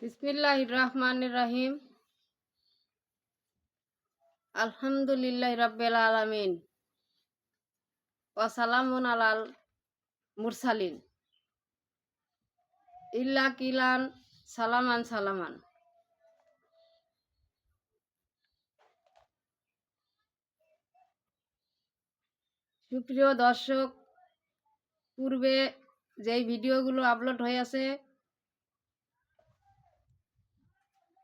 বিসমিল্লাহির রহমানির রহিম। আলহামদুলিল্লাহি রাব্বিল আলামিন ওয়া সালামুন আলাল মুরসালিন ইল্লা কিলান সালামান সালামান। সুপ্রিয় দর্শক, পূর্বে যেই ভিডিওগুলো আপলোড হয়েছে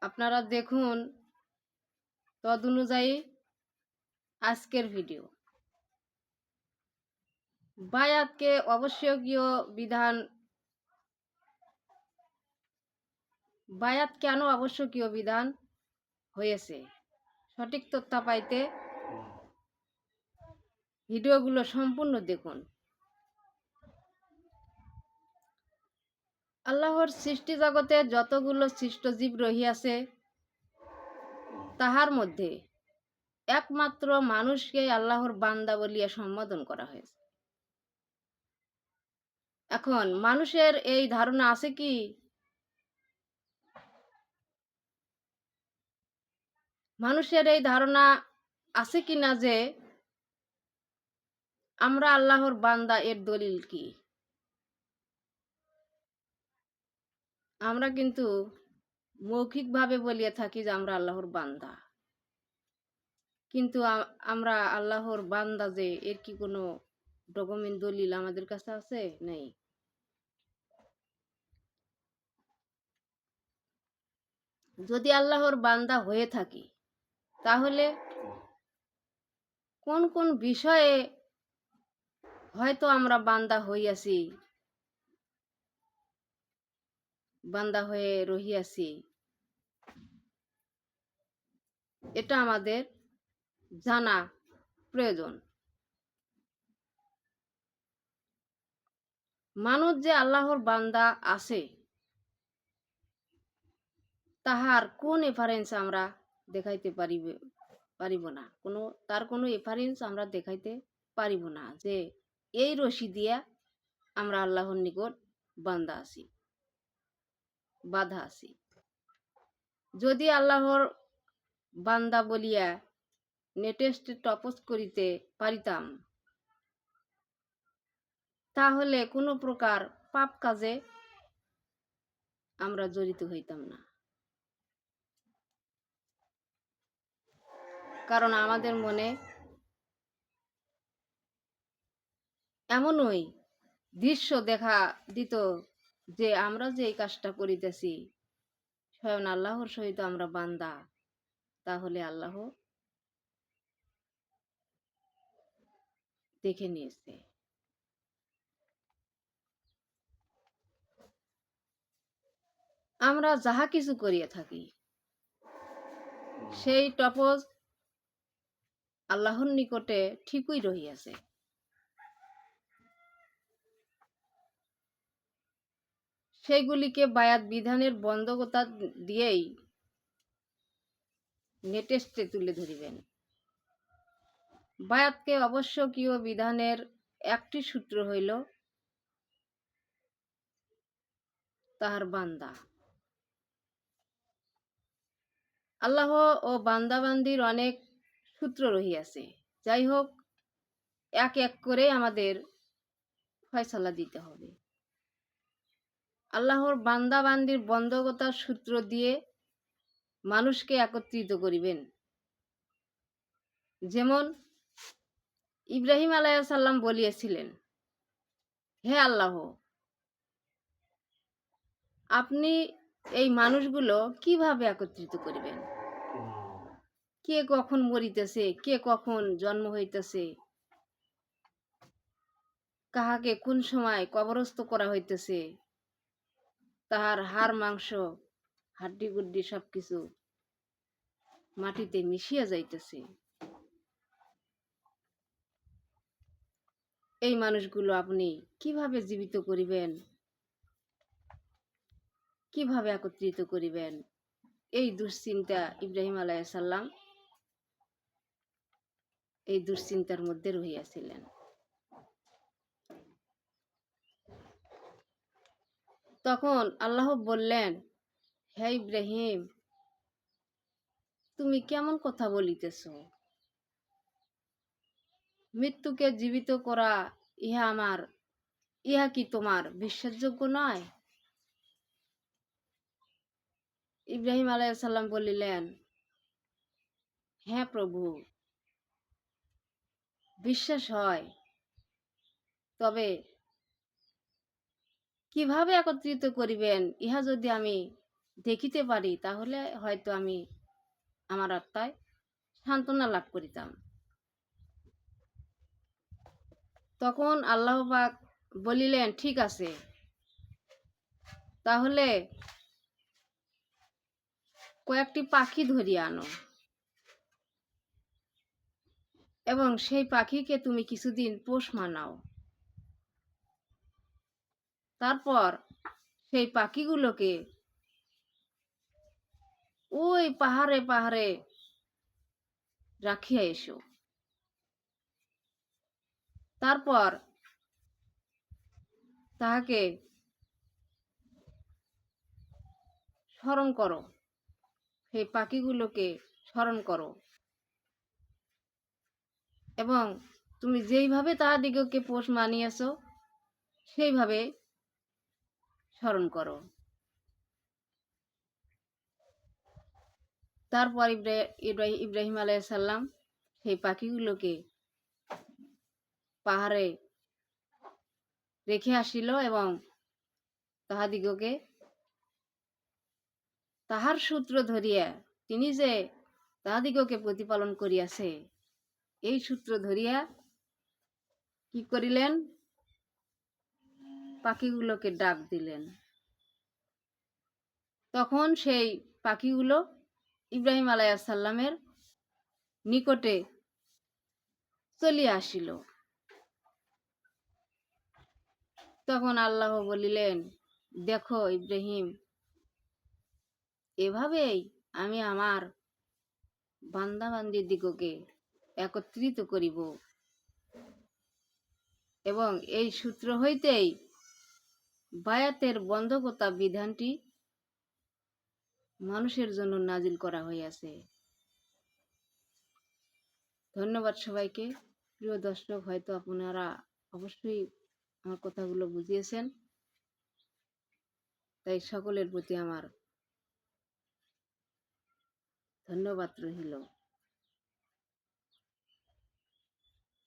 আপনারা দেখুন, তদনুযায়ী আজকের ভিডিও। বায়াতকে আবশ্যকীয় বিধান, বায়াত কেন আবশ্যকীয় বিধান হয়েছে, সঠিক তথ্য পাইতে ভিডিওগুলো সম্পূর্ণ দেখুন। আল্লাহর সৃষ্টি জগতে যতগুলো সৃষ্ট জীব রহিয়াছে তাহার মধ্যে একমাত্র মানুষকে আল্লাহর বান্দা বলিয়া সম্বোধন করা হয়েছে। এখন মানুষের এই ধারণা আছে কি, মানুষের এই ধারণা আছে কি না যে আমরা আল্লাহর বান্দা? এর দলিল কি? আমরা কিন্তু মৌখিকভাবে বলিয়া থাকি যে আমরা আল্লাহর বান্দা, কিন্তু আমরা আল্লাহর বান্দা যে এর কি কোনো ডকুমেন্ট, দলিল আমাদের কাছে আছে? নেই। যদি আল্লাহর বান্দা হয়ে থাকি তাহলে কোন কোন বিষয়ে হয়তো আমরা বান্দা হইয়াছি, বান্দা হয়ে রহিয়াছি, এটা আমাদের জানা প্রয়োজন। মানুষ যে আল্লাহর বান্দা আছে তাহার কোন এফারেন্স আমরা দেখাইতে পারিব না, তার কোনো এফারেন্স আমরা দেখাইতে পারিব না যে এই রশি দিয়া আমরা আল্লাহর নিকট বান্দা আছি, বাধা আছি। যদি আল্লাহর বান্দা বলিয়া নেটেস্টে টপস করিতে পারিতাম তাহলে কোনো প্রকার পাপ কাজে আমরা জড়িত হইতাম না। কারণ আমাদের মনে এমনই দৃশ্য দেখা দিত যে আমরা যে এই কাজটা করিতেছি স্বয়ং আল্লাহর সহিত আমরা বান্দা, তাহলে আল্লাহ দেখে নিয়েছে। আমরা যাহা কিছু করিয়া থাকি সেই টপস আল্লাহর নিকটে ঠিকই রহিয়াছে। সেইগুলিকে বায়াত বিধানের বন্ধকতা দিয়েই নেটেস্টে তুলে ধরিবেন। বায়াতকে আবশ্যকীয় বিধানের একটি সূত্র হইল তাহার বান্দা। আল্লাহ ও বান্দাবান্দির অনেক সূত্র রহিয়াছে, যাই হোক এক এক করে আমাদের ফয়সালা দিতে হবে। আল্লাহর বান্দাবান্দির বন্ধকতার সূত্র দিয়ে মানুষকে একত্রিত করিবেন। যেমন ইব্রাহিম আলাইহিস সালাম বলিয়েছিলেন, হে আল্লাহ, আপনি এই মানুষগুলো কিভাবে একত্রিত করিবেন? কে কখন মরিতেছে, কে কখন জন্ম হইতেছে, কাহাকে কোন সময় কবরস্থ করা হইতেছে, তাহার হাড় মাংস হাড্ডি গুড্ডি সবকিছু মাটিতে মিশিয়া যাইতেছে। এই মানুষগুলো আপনি কিভাবে জীবিত করিবেন, কিভাবে একত্রিত করিবেন? এই দুশ্চিন্তা ইব্রাহিম আলাইহিস সালাম এই দুশ্চিন্তার মধ্যে রহিয়াছিলেন। তখন আল্লাহ বললেন, হে ইব্রাহিম, তুমি কেমন কথা বলিতেছ? মৃত্যুকে জীবিত করা ইহা কি তোমার বিশ্বাসযোগ্য নয়? ইব্রাহিম আলাইহিস সালাম বলিলেন, হ্যাঁ প্রভু, বিশ্বাস হয়, তবে কিভাবে একত্রিত করিবেন ইহা যদি আমি দেখিতে পারি, তাহলে হয়তো আমি আমার আত্মায় সান্ত্বনা লাভ করিতাম। তখন আল্লাহ পাক বলিলেন, ঠিক আছে, তাহলে কয়েকটি পাখি ধরিয়া আনো এবং সেই পাখিকে তুমি কিছুদিন পোষ মানাও। তারপর সেই পাখিগুলোকে ওই পাহাড়ে পাহাড়ে রাখিয়া এসো। তারপর তাহাকে স্মরণ করো, সেই পাখিগুলোকে স্মরণ করো এবং তুমি যেইভাবে তাহাদিগকে পোষ মানিয়েছ সেইভাবে স্মরণ করো। তারপর ইব্রাহিম আলাইহিস সালাম সেই পাখিগুলোকে পাহাড়ে রেখে আসিল এবং তাহাদিগকে তাহার সূত্র ধরিয়া, তিনি যে তাহাদিগকে প্রতিপালন করিয়াছে, এই সূত্র ধরিয়া কি করিলেন, পাখিগুলোকে ডাক দিলেন। তখন সেই পাখিগুলো ইব্রাহিম আলাইহিস সালামের নিকটে চলিয়া আসিল। তখন আল্লাহ বলিলেন, দেখো ইব্রাহিম, এভাবেই আমি আমার বান্দা বান্দীদিগকে একত্রিত করিব এবং এই সূত্র হইতেই বায়াতের বন্ধকতা বিধানটি মানুষের জন্য নাজিল করা হইয়াছে। ধন্যবাদ সবাইকে। প্রিয় দর্শক, হয়তো আপনারা অবশ্যই আমার কথাগুলো বুঝিয়েছেন, তাই সকলের প্রতি আমার ধন্যবাদ রহিল।